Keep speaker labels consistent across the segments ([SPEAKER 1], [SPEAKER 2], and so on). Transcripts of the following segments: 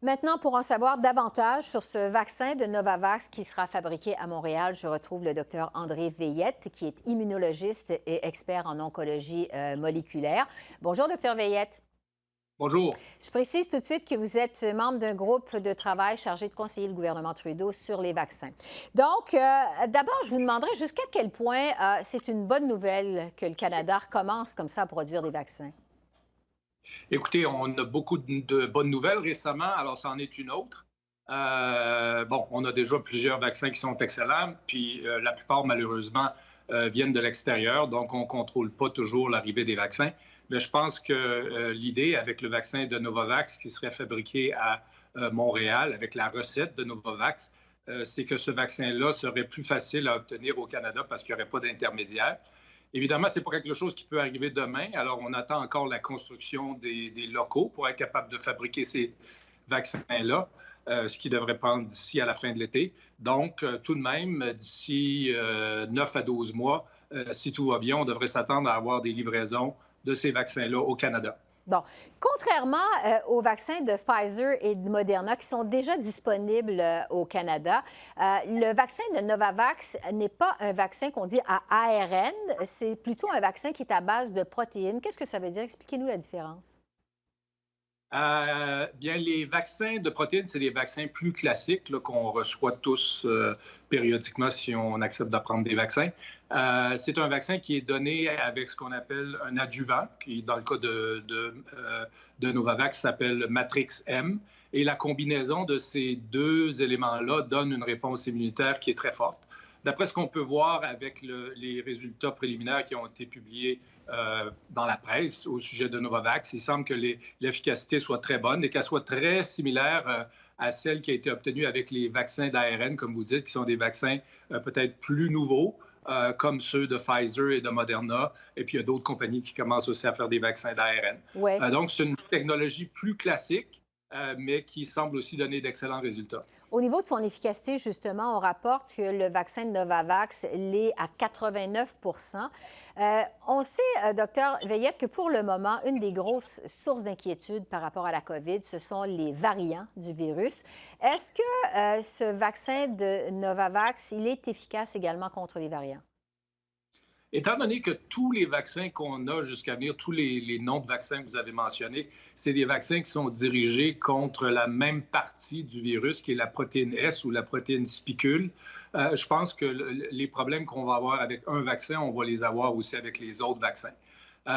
[SPEAKER 1] Maintenant, pour en savoir davantage sur ce vaccin de Novavax qui sera fabriqué à Montréal, je retrouve le docteur André Veillette, qui est immunologiste et expert en oncologie moléculaire. Bonjour, docteur Veillette.
[SPEAKER 2] Bonjour.
[SPEAKER 1] Je précise tout de suite que vous êtes membre d'un groupe de travail chargé de conseiller le gouvernement Trudeau sur les vaccins. Donc, d'abord, je vous demanderai jusqu'à quel point c'est une bonne nouvelle que le Canada recommence comme ça à produire des vaccins.
[SPEAKER 2] Écoutez, on a beaucoup de bonnes nouvelles récemment, alors ça en est une autre. Bon, on a déjà plusieurs vaccins qui sont excellents, puis la plupart, malheureusement, viennent de l'extérieur, donc on ne contrôle pas toujours l'arrivée des vaccins. Mais je pense que l'idée avec le vaccin de Novavax qui serait fabriqué à Montréal, avec la recette de Novavax, c'est que ce vaccin-là serait plus facile à obtenir au Canada parce qu'il n'y aurait pas d'intermédiaire. Évidemment, ce n'est pas quelque chose qui peut arriver demain. Alors, on attend encore la construction des locaux pour être capable de fabriquer ces vaccins-là, ce qui devrait prendre d'ici à la fin de l'été. Donc, tout de même, d'ici 9 à 12 mois, si tout va bien, on devrait s'attendre à avoir des livraisons de ces vaccins-là au Canada.
[SPEAKER 1] Bon, contrairement aux vaccins de Pfizer et de Moderna qui sont déjà disponibles au Canada, le vaccin de Novavax n'est pas un vaccin qu'on dit à ARN, c'est plutôt un vaccin qui est à base de protéines. Qu'est-ce que ça veut dire? Expliquez-nous la différence.
[SPEAKER 2] Bien, les vaccins de protéines, c'est des vaccins plus classiques qu'on reçoit tous périodiquement si on accepte de prendre des vaccins. C'est un vaccin qui est donné avec ce qu'on appelle un adjuvant, qui, dans le cas de Novavax, s'appelle Matrix M. Et la combinaison de ces deux éléments-là donne une réponse immunitaire qui est très forte. D'après ce qu'on peut voir avec les résultats préliminaires qui ont été publiés dans la presse au sujet de Novavax, il semble que l'efficacité soit très bonne et qu'elle soit très similaire à celle qui a été obtenue avec les vaccins d'ARN, comme vous dites, qui sont des vaccins peut-être plus nouveaux, comme ceux de Pfizer et de Moderna. Et puis, il y a d'autres compagnies qui commencent aussi à faire des vaccins d'ARN.
[SPEAKER 1] Ouais.
[SPEAKER 2] Donc, c'est une technologie plus classique, mais qui semble aussi donner d'excellents résultats.
[SPEAKER 1] Au niveau de son efficacité, justement, on rapporte que le vaccin de Novavax l'est à 89 On sait, docteur Veillette, que pour le moment, une des grosses sources d'inquiétude par rapport à la COVID, ce sont les variants du virus. Est-ce que ce vaccin de Novavax, il est efficace également contre les variants?
[SPEAKER 2] Étant donné que tous les vaccins qu'on a jusqu'à venir, tous les noms de vaccins que vous avez mentionnés, c'est des vaccins qui sont dirigés contre la même partie du virus, qui est la protéine S ou la protéine spicule. Je pense que les problèmes qu'on va avoir avec un vaccin, on va les avoir aussi avec les autres vaccins.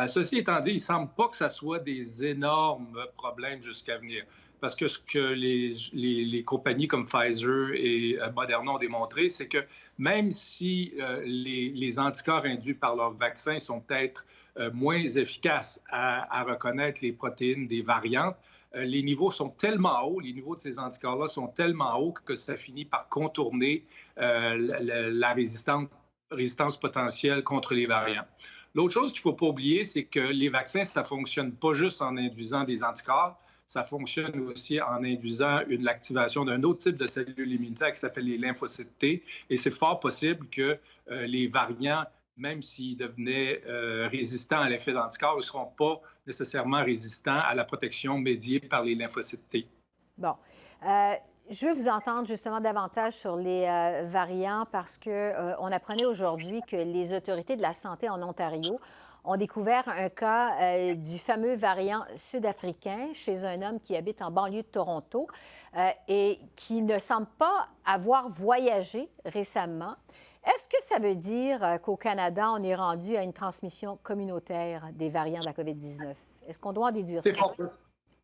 [SPEAKER 2] Ceci étant dit, il ne semble pas que ce soit des énormes problèmes jusqu'à venir. Parce que ce que les compagnies comme Pfizer et Moderna ont démontré, c'est que même si les anticorps induits par leur vaccin sont peut-être moins efficaces à reconnaître les protéines des variantes, les niveaux sont tellement hauts, les niveaux de ces anticorps-là sont tellement hauts que ça finit par contourner la résistance potentielle contre les variants. L'autre chose qu'il ne faut pas oublier, c'est que les vaccins, ça ne fonctionne pas juste en induisant des anticorps, ça fonctionne aussi en induisant l'activation d'un autre type de cellules immunitaires qui s'appelle les lymphocytes T. Et c'est fort possible que les variants, même s'ils devenaient résistants à l'effet d'anticorps, ne seront pas nécessairement résistants à la protection médiée par les lymphocytes T.
[SPEAKER 1] Bon. Je veux vous entendre justement davantage sur les variants parce que on apprenait aujourd'hui que les autorités de la santé en Ontario ont découvert un cas du fameux variant sud-africain chez un homme qui habite en banlieue de Toronto et qui ne semble pas avoir voyagé récemment. Est-ce que ça veut dire qu'au Canada, on est rendu à une transmission communautaire des variants de la COVID-19? Est-ce qu'on doit en déduire ça?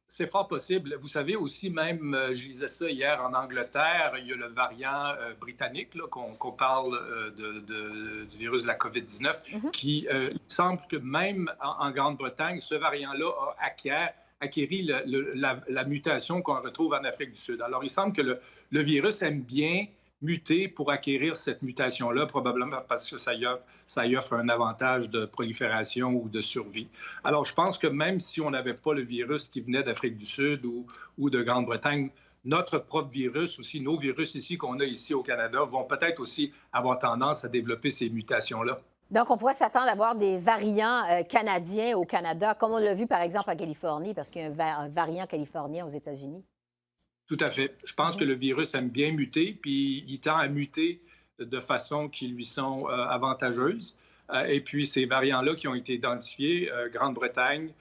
[SPEAKER 2] C'est fort possible. Vous savez aussi, même, je lisais ça hier en Angleterre, il y a le variant britannique, qu'on parle du virus de la COVID-19, qui il semble que même en Grande-Bretagne, ce variant-là a acquéri la mutation qu'on retrouve en Afrique du Sud. Alors, il semble que le virus aime bien muter pour acquérir cette mutation-là, probablement parce que ça y offre un avantage de prolifération ou de survie. Alors, je pense que même si on n'avait pas le virus qui venait d'Afrique du Sud ou de Grande-Bretagne, notre propre virus aussi, nos virus ici qu'on a ici au Canada, vont peut-être aussi avoir tendance à développer ces mutations-là.
[SPEAKER 1] Donc, on pourrait s'attendre à avoir des variants canadiens au Canada, comme on l'a vu par exemple en Californie, parce qu'il y a un variant californien aux États-Unis.
[SPEAKER 2] Tout à fait. Je pense que
[SPEAKER 1] Mhm.
[SPEAKER 2] le virus aime bien muter, puis il tend à muter de façon qui lui sont avantageuses. Et puis, ces variants-là qui ont été identifiés, Grande-Bretagne,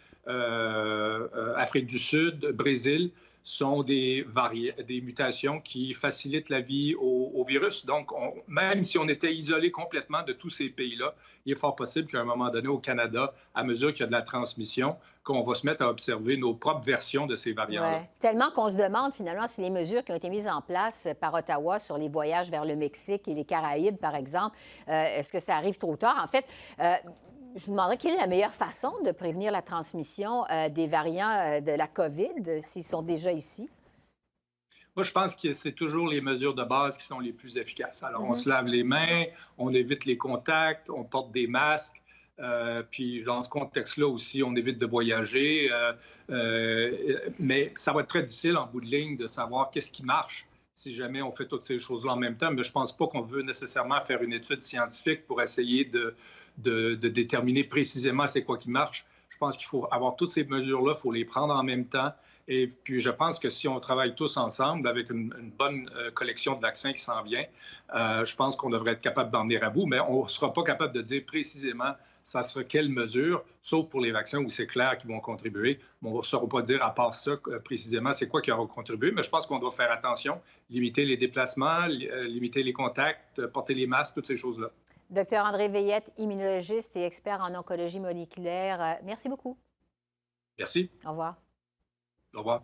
[SPEAKER 2] Afrique du Sud, Brésil, sont des mutations qui facilitent la vie au virus. Donc, même si on était isolé complètement de tous ces pays-là, il est fort possible qu'à un moment donné, au Canada, à mesure qu'il y a de la transmission, qu'on va se mettre à observer nos propres versions de ces variants-là.
[SPEAKER 1] Ouais. Tellement qu'on se demande finalement si les mesures qui ont été mises en place par Ottawa sur les voyages vers le Mexique et les Caraïbes, par exemple, est-ce que ça arrive trop tard? En fait, je me demanderais quelle est la meilleure façon de prévenir la transmission des variants de la COVID s'ils sont déjà ici?
[SPEAKER 2] Moi, je pense que c'est toujours les mesures de base qui sont les plus efficaces. Alors, on
[SPEAKER 1] Mhm.
[SPEAKER 2] se lave les mains, on évite les contacts, on porte des masques. Puis, dans ce contexte-là aussi, on évite de voyager. Mais ça va être très difficile en bout de ligne de savoir qu'est-ce qui marche si jamais on fait toutes ces choses-là en même temps. Mais je ne pense pas qu'on veut nécessairement faire une étude scientifique pour essayer de déterminer précisément c'est quoi qui marche. Je pense qu'il faut avoir toutes ces mesures-là, il faut les prendre en même temps. Et puis, je pense que si on travaille tous ensemble avec une bonne collection de vaccins qui s'en vient, je pense qu'on devrait être capable d'en venir à bout, mais on ne sera pas capable de dire précisément ça sera quelle mesure, sauf pour les vaccins où c'est clair qu'ils vont contribuer. Mais on ne saura pas dire à part ça précisément c'est quoi qui aura contribué, mais je pense qu'on doit faire attention, limiter les déplacements, limiter les contacts, porter les masques, toutes ces choses-là.
[SPEAKER 1] Docteur André Veillette, immunologiste et expert en oncologie moléculaire, merci beaucoup.
[SPEAKER 2] Merci.
[SPEAKER 1] Au revoir.
[SPEAKER 2] Au revoir.